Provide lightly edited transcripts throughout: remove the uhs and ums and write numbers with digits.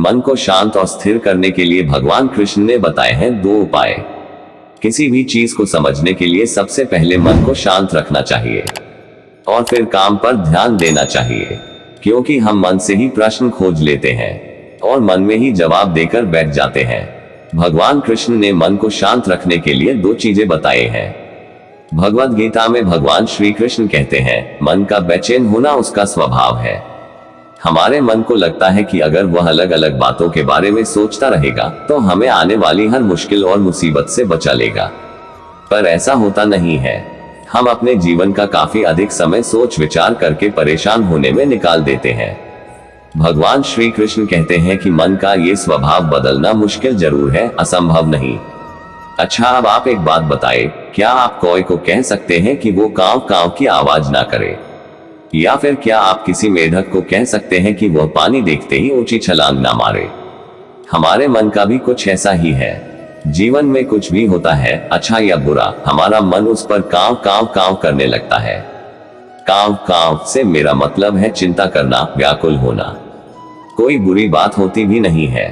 मन को शांत और स्थिर करने के लिए भगवान कृष्ण ने बताए हैं 2 उपाय। किसी भी चीज को समझने के लिए सबसे पहले मन को शांत रखना चाहिए और फिर काम पर ध्यान देना चाहिए, क्योंकि हम मन से ही प्रश्न खोज लेते हैं और मन में ही जवाब देकर बैठ जाते हैं। भगवान कृष्ण ने मन को शांत रखने के लिए 2 चीजें बताए हैं। भगवद गीता में भगवान श्री कृष्ण कहते हैं, मन का बेचैन होना उसका स्वभाव है। हमारे मन को लगता है कि अगर वह अलग अलग बातों के बारे में सोचता रहेगा तो हमें आने वाली हर मुश्किल और मुसीबत से बचा लेगा, पर ऐसा होता नहीं है। हम अपने जीवन का काफी अधिक समय सोच विचार करके परेशान होने में निकाल देते हैं। भगवान श्री कृष्ण कहते हैं कि मन का ये स्वभाव बदलना मुश्किल जरूर है, असंभव नहीं। अच्छा, अब आप एक बात बताएं, क्या आप कौवे को कह सकते हैं कि वो कांव कांव की आवाज ना करे? या फिर क्या आप किसी मेढक को कह सकते हैं कि वह पानी देखते ही ऊंची छलांग ना मारे? हमारे मन का भी कुछ ऐसा ही है। जीवन में कुछ भी होता है, अच्छा या बुरा, हमारा मन उस पर कांव कांव कांव करने लगता है। कांव कांव से मेरा मतलब है चिंता करना, व्याकुल होना। कोई बुरी बात होती भी नहीं है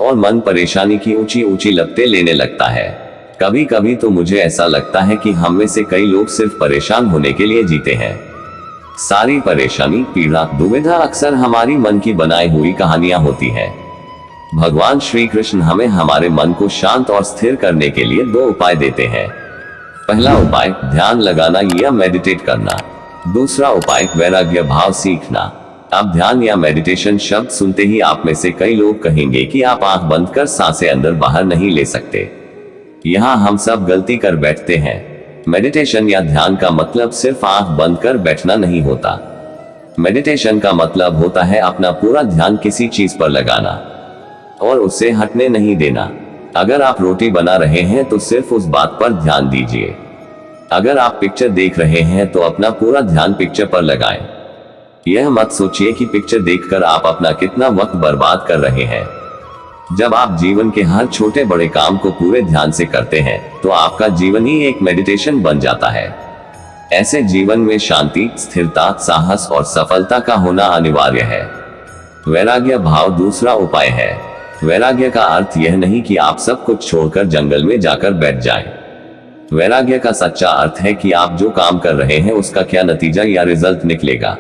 और मन परेशानी की ऊंची ऊंची लपटें लेने लगता है। कभी कभी तो मुझे ऐसा लगता है कि हम में से कई लोग सिर्फ परेशान होने के लिए जीते हैं। सारी परेशानी, पीड़ा, दुविधा अक्सर हमारी मन की बनाई हुई कहानियां होती है। भगवान श्री कृष्ण हमें हमारे मन को शांत और स्थिर करने के लिए 2 उपाय देते हैं। पहला उपाय ध्यान लगाना या मेडिटेट करना। दूसरा उपाय वैराग्य भाव सीखना। अब ध्यान या मेडिटेशन शब्द सुनते ही आप में से कई लोग कहेंगे कि आप आंख बंद कर सांसें अंदर बाहर नहीं ले सकते। यहाँ हम सब गलती कर बैठते हैं। मेडिटेशन या ध्यान का मतलब सिर्फ आंख बंद कर बैठना नहीं होता। मेडिटेशन का मतलब होता है अपना पूरा ध्यान किसी चीज पर लगाना और उससे हटने नहीं देना। अगर आप रोटी बना रहे हैं तो सिर्फ उस बात पर ध्यान दीजिए। अगर आप पिक्चर देख रहे हैं तो अपना पूरा ध्यान पिक्चर पर लगाएं। यह मत सोचिए कि पिक्चर देखकर आप अपना कितना वक्त बर्बाद कर रहे हैं। जब आप जीवन के हर छोटे बड़े काम को पूरे ध्यान से करते हैं तो आपका जीवन ही एक मेडिटेशन बन जाता है। ऐसे जीवन में शांति, स्थिरता, साहस और सफलता का होना अनिवार्य है। वैराग्य भाव दूसरा उपाय है। वैराग्य का अर्थ यह नहीं कि आप सब कुछ छोड़कर जंगल में जाकर बैठ जाएं। वैराग्य का सच्चा अर्थ है कि आप जो काम कर रहे हैं उसका क्या नतीजा या रिजल्ट निकलेगा,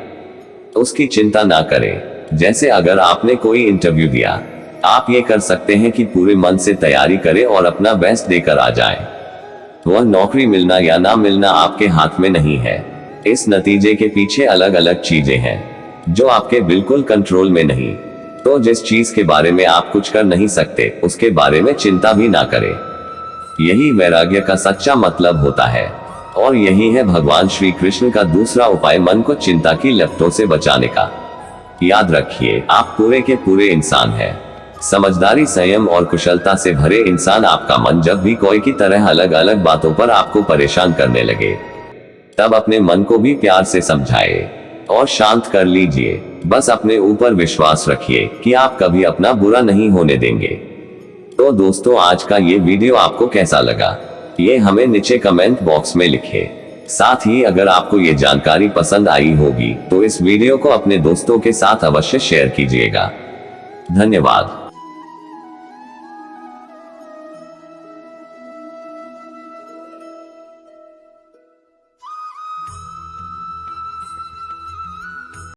उसकी चिंता ना करें। जैसे अगर आपने कोई इंटरव्यू दिया, आप ये कर सकते हैं कि पूरे मन से तैयारी करें और अपना बेस्ट देकर आ जाएं। वह नौकरी मिलना या ना मिलना आपके हाथ में नहीं है। इस नतीजे के पीछे अलग अलग चीजें हैं जो आपके बिल्कुल कंट्रोल में नहीं। तो जिस चीज के बारे में आप कुछ कर नहीं सकते उसके बारे में चिंता भी ना करें। यही वैराग्य का सच्चा मतलब होता है और यही है भगवान श्री कृष्ण का दूसरा उपाय, मन को चिंता की लपटों से बचाने का। याद रखिए, आप पूरे के पूरे इंसान हैं। समझदारी, संयम और कुशलता से भरे इंसान। आपका मन जब भी कोई की तरह अलग अलग बातों पर आपको परेशान करने लगे तब अपने मन को भी प्यार से समझाए और शांत कर लीजिए। बस अपने ऊपर विश्वास रखिए कि आप कभी अपना बुरा नहीं होने देंगे। तो दोस्तों, आज का ये वीडियो आपको कैसा लगा ये हमें नीचे कमेंट बॉक्स में लिखे। साथ ही अगर आपको ये जानकारी पसंद आई होगी तो इस वीडियो को अपने दोस्तों के साथ अवश्य शेयर कीजिएगा। धन्यवाद।